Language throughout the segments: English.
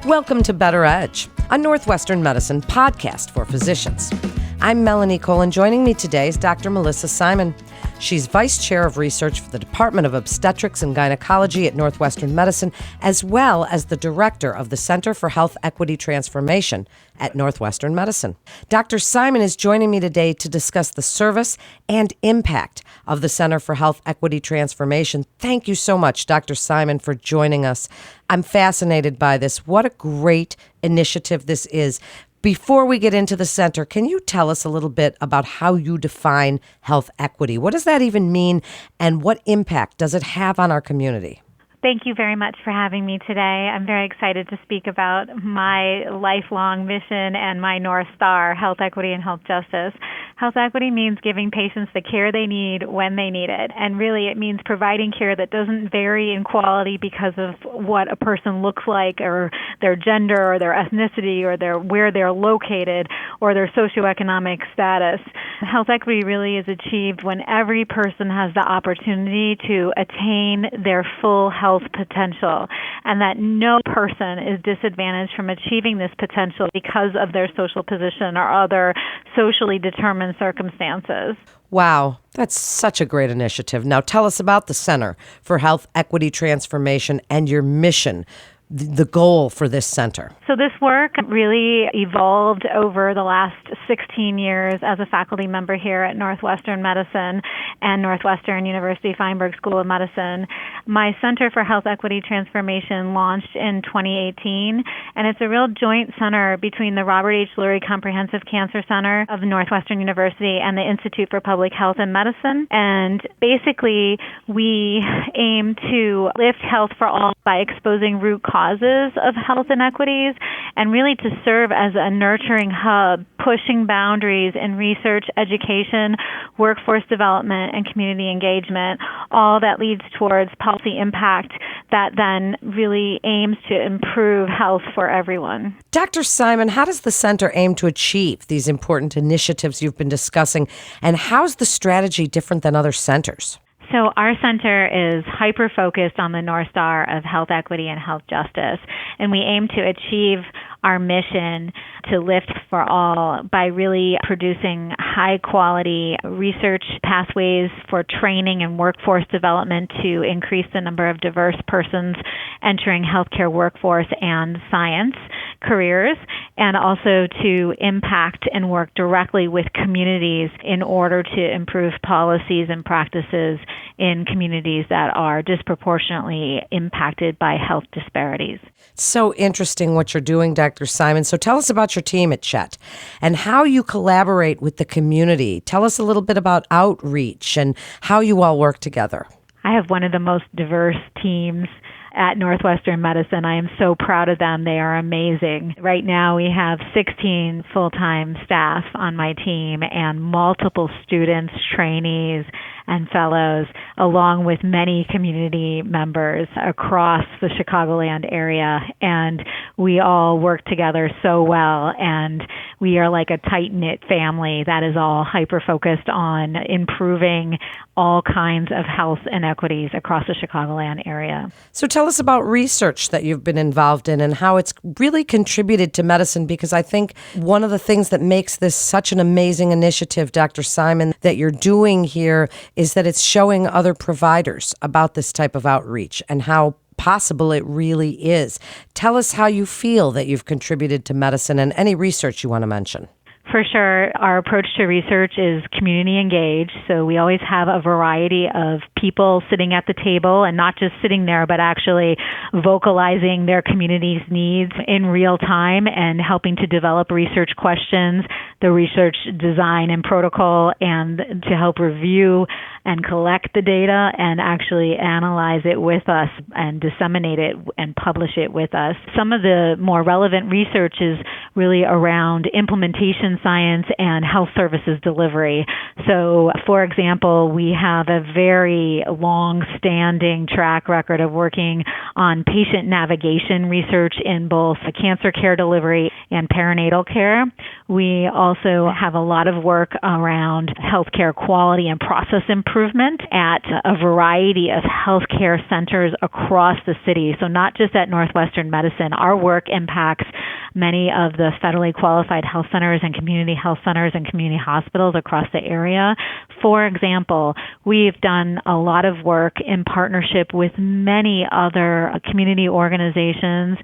Welcome to Better Edge, a Northwestern Medicine podcast for physicians. I'm Melanie Cole, and joining me today is Dr. Melissa Simon. She's Vice Chair of Research for the Department of Obstetrics and Gynecology at Northwestern Medicine, as well as the Director of the Center for Health Equity Transformation at Northwestern Medicine. Dr. Simon is joining me today to discuss the service and impact of the Center for Health Equity Transformation. Thank you so much, Dr. Simon, for joining us. I'm fascinated by this. What a great initiative this is. Before we get into the center, can you tell us a little bit about how you define health equity? What does that even mean, and what impact does it have on our community? Thank you very much for having me today. I'm very excited to speak about my lifelong mission and my North Star, health equity and health justice. Health equity means giving patients the care they need when they need it. And really, it means providing care that doesn't vary in quality because of what a person looks like, or their gender, or their ethnicity, or where they're located, or their socioeconomic status. Health equity really is achieved when every person has the opportunity to attain their full health potential, and that no person is disadvantaged from achieving this potential because of their social position or other socially determined circumstances. Wow, that's such a great initiative. Now tell us about the Center for Health Equity Transformation and your mission, the goal for this center. So this work really evolved over the last 16 years as a faculty member here at Northwestern Medicine and Northwestern University Feinberg School of Medicine. My Center for Health Equity Transformation launched in 2018, and it's a real joint center between the Robert H. Lurie Comprehensive Cancer Center of Northwestern University and the Institute for Public Health and Medicine. And basically, we aim to lift health for all by exposing root causes of health inequities, and really to serve as a nurturing hub, pushing boundaries in research, education, workforce development, and community engagement, all that leads towards policy impact that then really aims to improve health for everyone. Dr. Simon, how does the center aim to achieve these important initiatives you've been discussing, and how's the strategy different than other centers? So our center is hyper-focused on the North Star of health equity and health justice, and we aim to achieve our mission to lift for all by really producing high-quality research pathways for training and workforce development to increase the number of diverse persons entering healthcare workforce and science careers, and also to impact and work directly with communities in order to improve policies and practices in communities that are disproportionately impacted by health disparities. So interesting what you're doing, Dr. Simon. So tell us about your team at CHET and how you collaborate with the community. Tell us a little bit about outreach and how you all work together. I have one of the most diverse teams at Northwestern Medicine. I am so proud of them. They are amazing. Right now we have 16 full-time staff on my team and multiple students, trainees, and fellows, along with many community members across the Chicagoland area. And we all work together so well, and we are like a tight-knit family that is all hyper-focused on improving all kinds of health inequities across the Chicagoland area. So tell us about research that you've been involved in and how it's really contributed to medicine, because I think one of the things that makes this such an amazing initiative, Dr. Simon, that you're doing here is that it's showing other providers about this type of outreach and how possible it really is. Tell us how you feel that you've contributed to medicine and any research you want to mention. For sure, our approach to research is community engaged. So we always have a variety of people sitting at the table, and not just sitting there, but actually vocalizing their community's needs in real time and helping to develop research questions, the research design and protocol, and to help review and collect the data and actually analyze it with us and disseminate it and publish it with us. Some of the more relevant research is really around implementation science and health services delivery. So, for example, we have a very long-standing track record of working on patient navigation research in both cancer care delivery and perinatal care. We also have a lot of work around healthcare quality and process improvement improvement at a variety of healthcare centers across the city. So not just at Northwestern Medicine. Our work impacts many of the federally qualified health centers and community health centers and community hospitals across the area. For example, we've done a lot of work in partnership with many other community organizations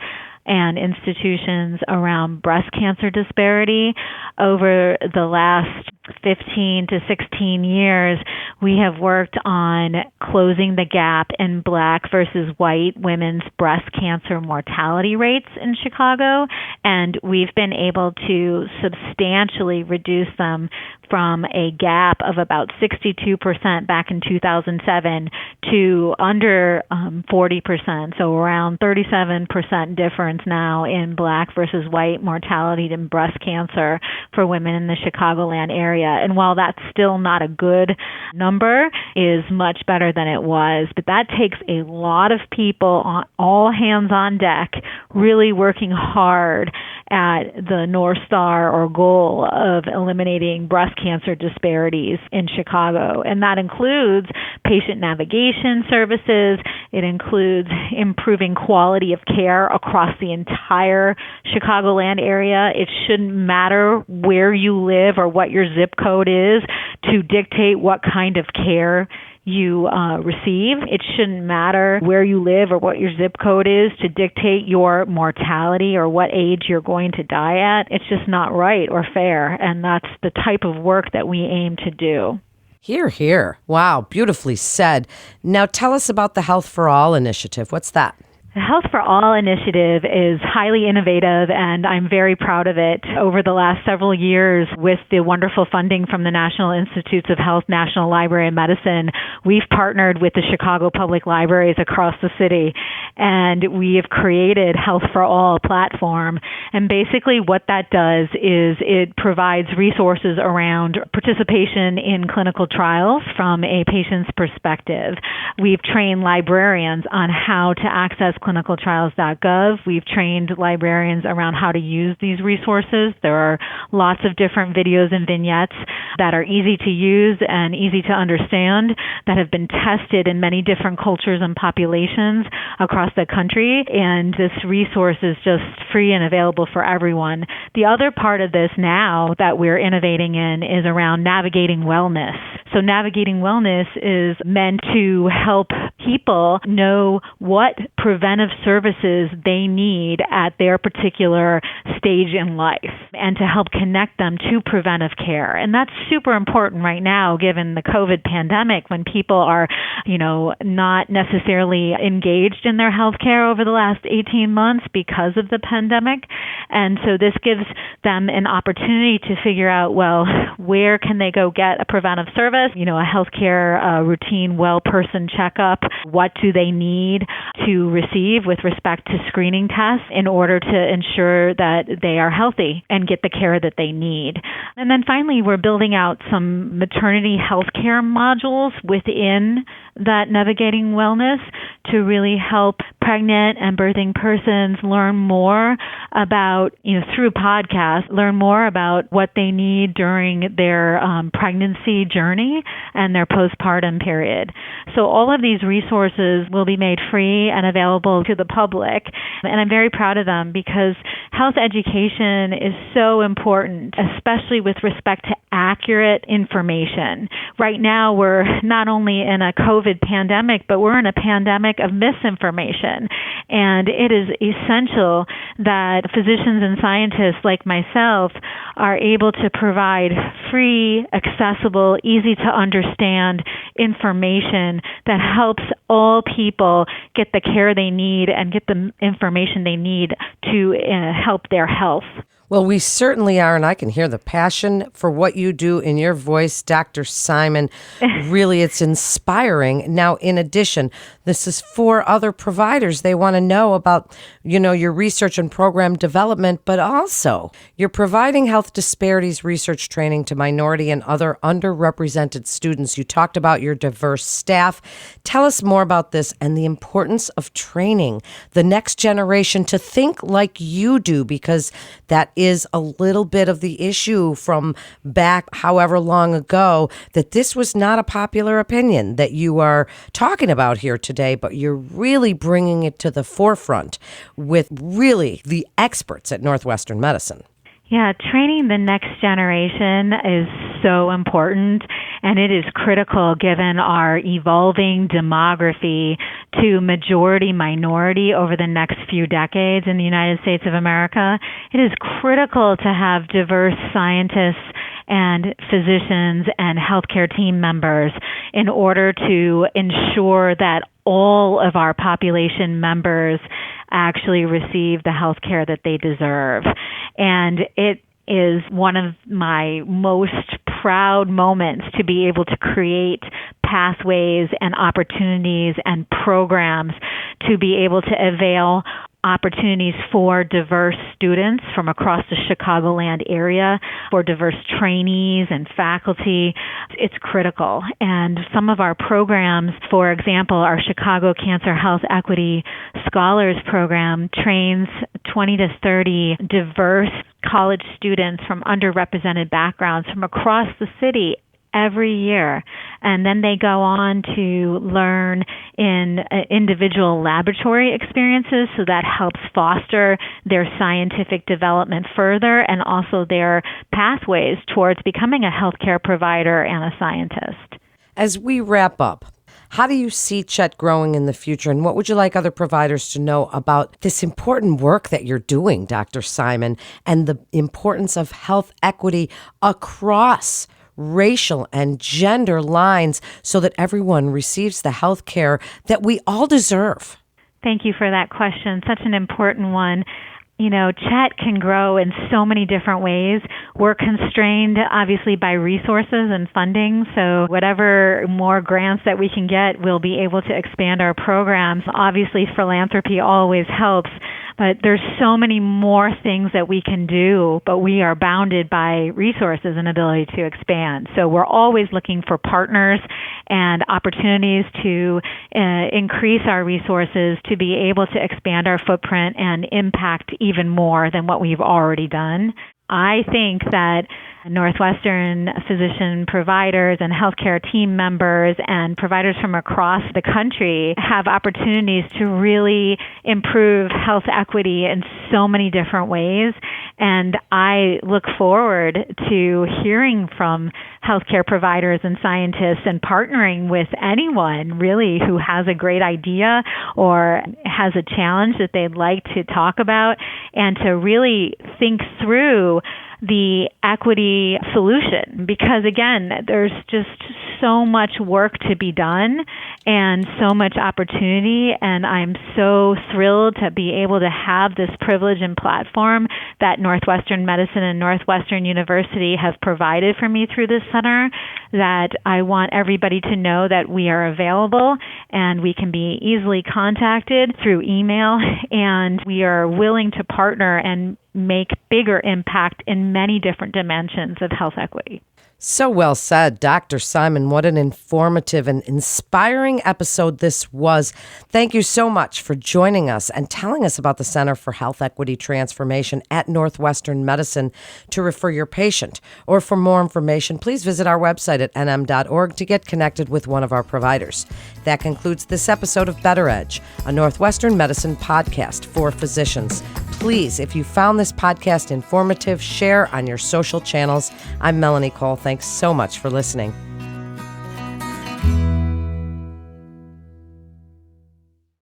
and institutions around breast cancer disparity. Over the last 15 to 16 years, we have worked on closing the gap in Black versus white women's breast cancer mortality rates in Chicago, and we've been able to substantially reduce them from a gap of about 62% back in 2007 to under 40%, so around 37% difference now in Black versus white mortality in breast cancer for women in the Chicagoland area. And while that's still not a good number, is much better than it was. But that takes a lot of people, on all hands on deck, really working hard at the North Star or goal of eliminating breast cancer disparities in Chicago. And that includes patient navigation services. It includes improving quality of care across the entire Chicagoland area. It shouldn't matter where you live or what your zip code is to dictate what kind of care you receive. It shouldn't matter where you live or what your zip code is to dictate your mortality or what age you're going to die at. It's just not right or fair, and that's the type of work that we aim to do. Hear, hear. Wow, beautifully said. Now tell us about the Health for All initiative. What's that? The Health for All initiative is highly innovative, and I'm very proud of it. Over the last several years, with the wonderful funding from the National Institutes of Health, National Library of Medicine, we've partnered with the Chicago Public Libraries across the city, and we have created Health for All platform. And basically what that does is it provides resources around participation in clinical trials from a patient's perspective. We've trained librarians on how to access clinicaltrials.gov. We've trained librarians around how to use these resources. There are lots of different videos and vignettes that are easy to use and easy to understand that have been tested in many different cultures and populations across the country. And this resource is just free and available for everyone. The other part of this now that we're innovating in is around navigating wellness. So navigating wellness is meant to help people know what preventive services they need at their particular stage in life and to help connect them to preventive care. And that's super important right now, given the COVID pandemic, when people are, not necessarily engaged in their health care over the last 18 months because of the pandemic. And so this gives them an opportunity to figure out, well, where can they go get a preventive service, a healthcare routine well person checkup? What do they need to receive with respect to screening tests in order to ensure that they are healthy and get the care that they need? And then finally, we're building out some maternity health care modules within that navigating wellness to really help pregnant and birthing persons learn more about, through podcasts, learn more about what they need during their pregnancy journey and their postpartum period. So all of these resources will be made free and available to the public. And I'm very proud of them because health education is so important, especially with respect to accurate information. Right now, we're not only in a COVID pandemic, but we're in a pandemic of misinformation. And it is essential that physicians and scientists like myself are able to provide free, accessible, easy to understand information that helps all people get the care they need and get the information they need to help their health. Well, we certainly are, and I can hear the passion for what you do in your voice, Dr. Simon. Really, it's inspiring. Now, in addition, this is for other providers. They want to know about, your research and program development, but also you're providing health disparities research training to minority and other underrepresented students. You talked about your diverse staff. Tell us more about this and the importance of training the next generation to think like you do, because that is a little bit of the issue from back however long ago, that this was not a popular opinion that you are talking about here today, but you're really bringing it to the forefront with really the experts at Northwestern Medicine. Yeah, training the next generation is so important, and it is critical given our evolving demography to majority-minority over the next few decades in the United States of America. It is critical to have diverse scientists and physicians and healthcare team members in order to ensure that all of our population members actually receive the health care that they deserve. And it is one of my most proud moments to be able to create pathways and opportunities and programs to be able to avail opportunities for diverse students from across the Chicagoland area, for diverse trainees and faculty. It's critical. And some of our programs, for example, our Chicago Cancer Health Equity Scholars Program trains 20 to 30 diverse college students from underrepresented backgrounds from across the city every year. And then they go on to learn in individual laboratory experiences, so that helps foster their scientific development further and also their pathways towards becoming a healthcare provider and a scientist. As we wrap up, how do you see CHET growing in the future, and what would you like other providers to know about this important work that you're doing, Dr. Simon, and the importance of health equity across racial and gender lines so that everyone receives the health care that we all deserve? Thank you for that question. Such an important one. You know, CHET can grow in so many different ways. We're constrained, obviously, by resources and funding. So whatever more grants that we can get, we'll be able to expand our programs. Obviously, philanthropy always helps. But there's so many more things that we can do, but we are bounded by resources and ability to expand. So we're always looking for partners and opportunities to increase our resources to be able to expand our footprint and impact even more than what we've already done. I think that Northwestern physician providers and healthcare team members and providers from across the country have opportunities to really improve health equity in so many different ways. And I look forward to hearing from healthcare providers and scientists and partnering with anyone really who has a great idea or has a challenge that they'd like to talk about, and to really think through the equity solution, because again, there's just so much work to be done and so much opportunity, and I'm so thrilled to be able to have this privilege and platform that Northwestern Medicine and Northwestern University have provided for me through this center, that I want everybody to know that we are available and we can be easily contacted through email, and we are willing to partner and make bigger impact in many different dimensions of health equity. So well said, Dr. Simon. What an informative and inspiring episode this was. Thank you so much for joining us and telling us about the Center for Health Equity Transformation at Northwestern Medicine to refer your patient. Or for more information, please visit our website at nm.org to get connected with one of our providers. That concludes this episode of Better Edge, a Northwestern Medicine podcast for physicians. Please, if you found this podcast informative, share on your social channels. I'm Melanie Cole. Thanks so much for listening.